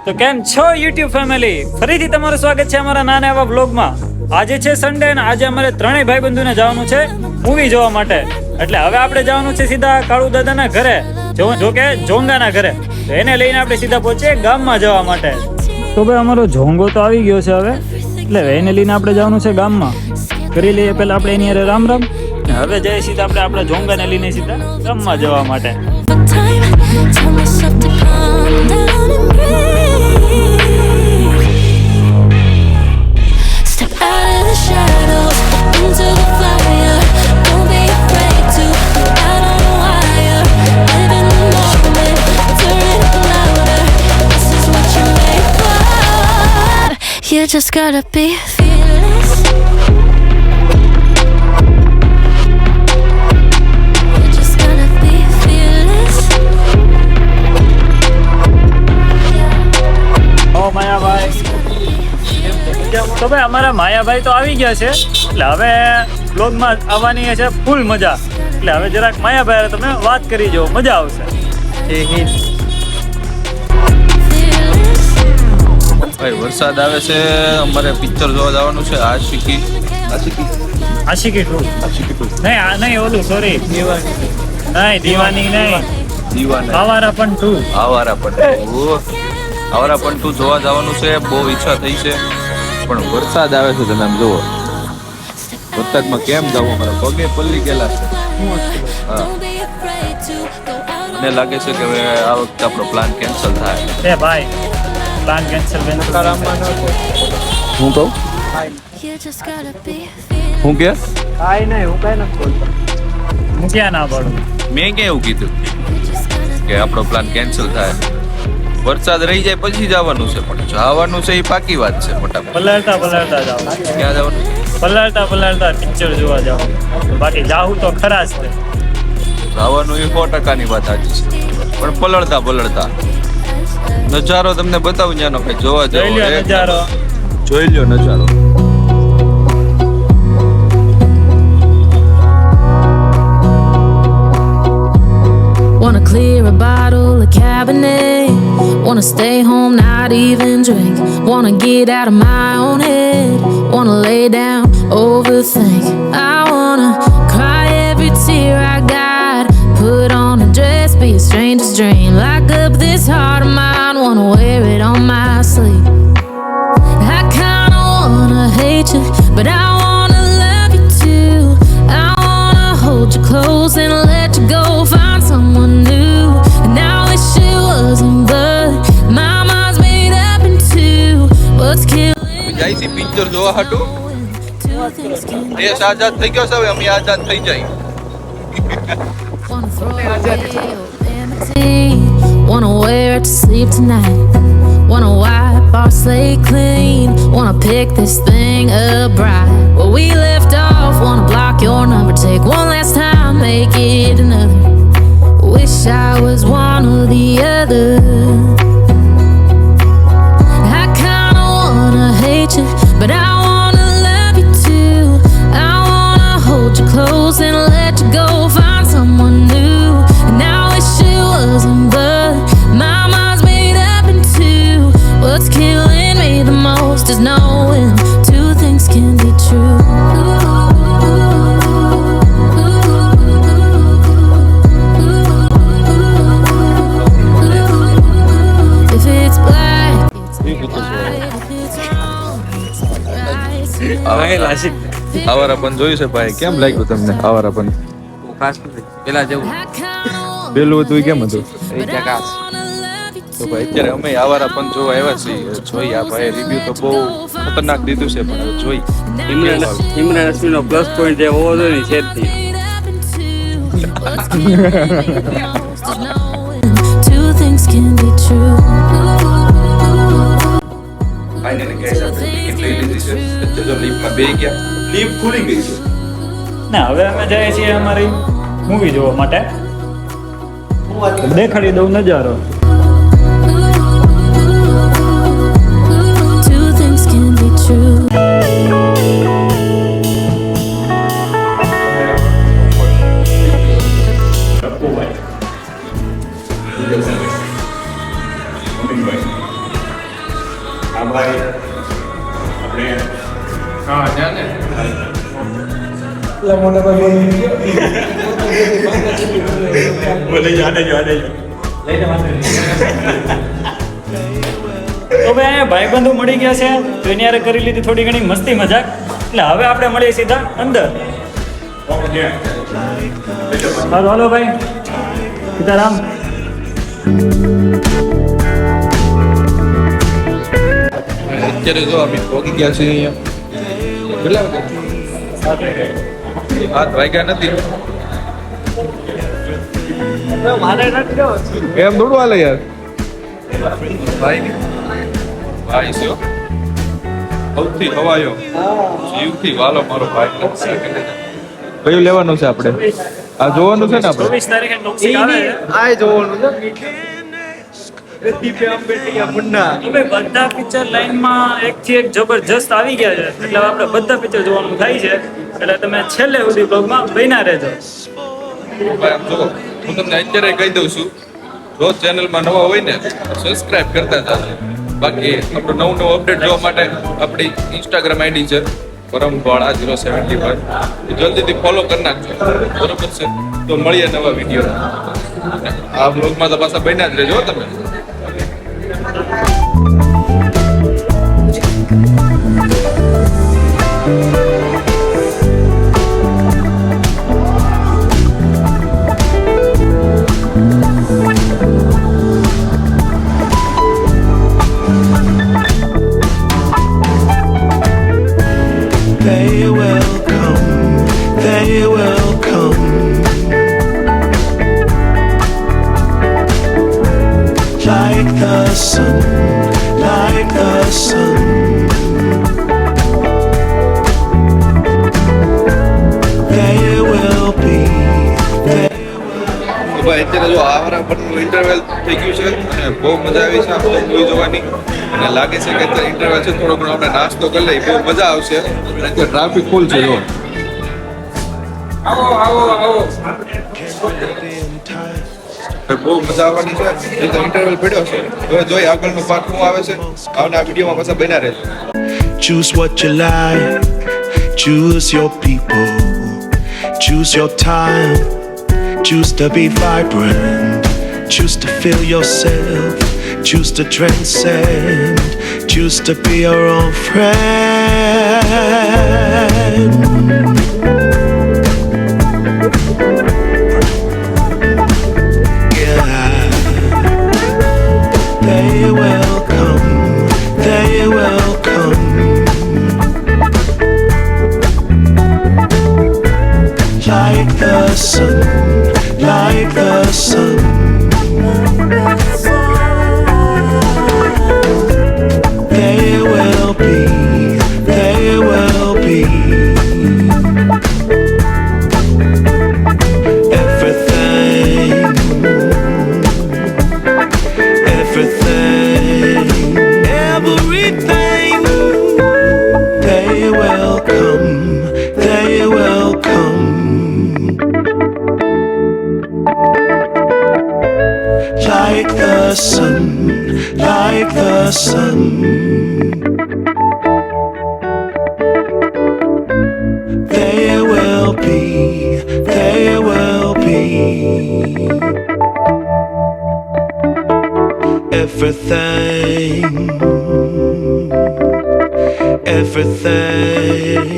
તો કેમ છો યુટ્યુબ ફેમિલી, ફરીથી તમારું સ્વાગત છે અમારા નાના એવા વ્લોગમાં. આજે છે સન્ડે અને આજે અમારે ત્રણેય ભાઈબંધોને જવાનું છે મૂવી જોવા માટે. એટલે હવે આપણે જવાનું છે સીધા કાળુ દાદાના ઘરે, જો કે જોંગાના ઘરે. તો એને લઈને આપણે સીધા પહોંચીએ ગામમાં જવા માટે. તો ભાઈ અમારો જોંગો તો આવી ગયો છે હવે, એટલે એને લઈને આપણે જવાનું છે ગામમાં. કરી લઈએ પહેલા આપણે એની હારે રામ રામ. હવે જઈએ સીધા આપણે આપણા જોંગાને લઈને સીધા ગામમાં જવા માટે. You just gotta be fearless. You just gotta be fearless. ઓ માયાભાઈ, તો ભાઈ અમારા માયાભાઈ તો આવી ગયા છે, એટલે હવે બ્લોગમાં આવવાની છે ફૂલ મજા. એટલે હવે જરાક માયાભાઈ તમે વાત કરી જો, મજા આવશે. ભાઈ વરસાદ આવે છે, અમારે પિક્ચર જોવા જવાનું છે. આશિકી ટુ નહીં, આ નહીં, ઓલું સોરી, નહીં દીવાની નહીં, દીવાના આવારા પણ ટુ. આવારા પણ તું જોવા જવાનું છે. બહુ ઈચ્છા થઈ છે, પણ વરસાદ આવે છે. તમે આમ જુઓ, વરસાદમાં કેમ જવું, મારા પગે પલ્લી ગયેલા છે. હા, મને લાગે છે કે હવે આ વખતે આપણો પ્લાન કેન્સલ થાય. એ ભાઈ, પ્લાન કેન્સલ હું કહું You just gotta be હું કે હું ક્યાં ના પાડું. મેં ક્યાં એવું કીધું કે આપણો પ્લાન કેન્સલ થાય? વરસાદ રહી જાય પછી જવાનું છે, પણ જવાનું છે એ પાકી વાત છે. ફટાફટ પલળતા જાઓ, ક્યાં જવાનું? પલળતા પિક્ચર જોવા જાઓ. બાકી જાવું તો ખરા જ છે. જવાનું એ 100%ની વાત સાચી છે, પણ પલળતા નજારો તમને બતાવું ત્યાંનો, કઈ જોવા જોઈ લ્યો જેવો નજારો. જોઈ લ્યો નજારો. Wanna clear a bottle of Cabernet. Wanna stay home, not even drink. Wanna get out of my own head. Wanna lay down, overthink. I wanna cry every tear I got. Put on a dress, be a stranger's dream. Lock up this heart of mine, wanna wear it on my sleeve. I kinda wanna hate you, but I wanna love you too. I wanna hold you close and let you go. Find someone new, and I wish it wasn't, but my mind's made up in two. What's killing જાય છે picture જોવા હાટું. two things can be. દેશ આઝાદ થઈ ગયો છે, હવે અમે આઝાદ થઈ જાય. Wanna throw away your vanity. Wanna wear it to sleep tonight. Wanna wipe our slate clean. Wanna pick this thing up right where we left off. Wanna block your number, take one last time, make it another. Wish I was one or the other. I kinda wanna hate you, but I wanna love you too. I wanna hold you close and let you go. Find someone new, and I wish it wasn't, but my mind's made up in two. What's killing me the most is knowing two things can be true. If it's black, it's white. If it's wrong, it's right. આવારા પણ જોયું છે ભાઈ, કેમ લાગ્યું તમને આવારા પણ? પેલા જેવું I kinda wanna પેલું હતું એ કેમ હતું? but I wanna love you તો ભાઈ અત્યારે અમે આવારા પણ જોવા આવ્યા છીએ. જોઈએ આ ભાઈ રિવ્યુ તો બહુ ખતરનાક દીધું છે, પણ હવે જોઈ. ઇમરાન હસમીનો પ્લસ પોઈન્ટ જે હોવો જોઈએ ને છે જ નહીં. two things can be true. Finally guys આપણે ટિકિટ લઈ લીધી છે. જો લીફ્ટમાં બેસી ગયા, લીફ્ટ ખુલી ગઈ છે. ને હવે અમે જઈએ છીએ અમારી મૂવી જોવા માટે. દેખાડી દઉં નજારો. Two things can be true. હા જાને તો ભાઈ અહીંયા ભાઈબંધો મળી ગયા છે તો એની હારે કરી લીધી થોડી ઘણી મસ્તી મજાક. એટલે હવે આપણે મળીએ સીધા અંદર. હાલો હાલો ભાઈ, સીતારામ. અત્યારે જો અમે પહોંચી ગયા છીએ અહીંયા. કેટલા વાગે? 7 વાગ્યા નથી. એમ થોડું હાલે યાર. ભાઈ ભાઈ છે સૌથી હવાયો જીવથી વાલો મારો ભાઈ. કયું લેવાનું છે આપણે? આ જોવાનું છે ને આપણે? 24 તારીખે નોકસી આવે છે. આ જોવાનું છે. હવે બધા પિક્ચર લાઈનમાં એકથી એક જબરજસ્ત આવી ગયા છે, એટલે આપણે બધા પિક્ચર જોવાનું થાય છે. એટલે તમે છેલ્લે સુધી બ્લોગમાં બન્યા રહેજો. ભાઈ આમ જો હું તમને અત્યારે કહી દઉં છું, જો ચેનલમાં નવા હોય ને સબસ્ક્રાઇબ કરતા જાજો. બાકી આપણું નવું અપડેટ જોવા માટે આપણી ઇન્સ્ટાગ્રામ આઈડી છે પરમવાળા 075. જલ્દીથી ફોલો કરી નાખજો, બરોબર છે? તો મળીએ નવા વિડીયો. આ બ્લોગમાં તો પાછા બન્યા જ રહેજો તમે. They will come, they will come. Like the sun, like the sun. They will be, they તો ભાઈ અત્યારે જો આવારા પરનું ઇન્ટરવેલ થઈ ગયું છે અને બહુ મજા આવી છે આ મૂવી જોવાની. અને લાગે છે કે અત્યારે ઇન્ટરવેલ છે, થોડો ઘણો આપણે નાસ્તો કરી લઈએ, બહુ મજા આવશે. અને અત્યારે ટ્રાફિક ફૂલ છે જો. બહુ મજા આવવાની છે. એ તો ઇન્ટરવેલ પડ્યો છે, હવે જોઈએ આગળનો પાર્ટ શું આવે છે. આવના વિડીયોમાં પાછા બન્યા રહેજો. choose what you like, choose your people, choose your time, choose to be vibrant, choose to feel yourself, choose to transcend, choose to be your own friend. They will come, they will come. Like the sun, like the sun. They will be, they will be. Everything, everything, everything. They will come, they will come. Like the sun, like the sun. They will be, they will be. Everything, everything.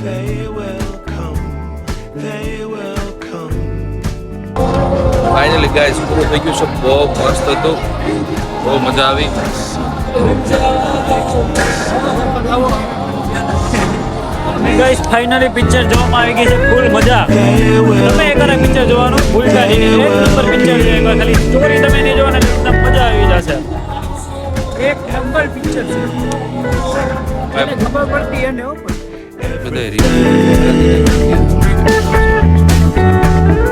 They will come, they will come. Finally guys પૂરું થઈ ગયું છે. બહુ મસ્ત હતું, બહુ મજા આવી. ગાઈસ ફાઇનલી પિક્ચર જોવામાં આવી ગઈ છે, ફૂલ મજા. તમે એકવાર પિક્ચર જોવાનું ભૂલતા નહીં. એક નંબર પિક્ચર છે. એકવાર ખાલી સ્ટોરી તમે નહીં જોવાને તમને મજા આવી જશે. એક નંબર પિક્ચર છે. એને ખબર પડતી એને બધા reel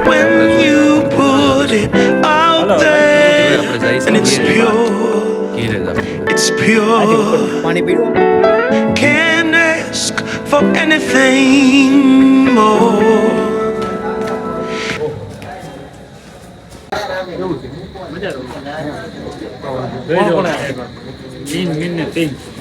When you put it out there, and it's pure, ઘીરે જ આપણે it's pure. Can't ask for anything more. Mean ને પિંક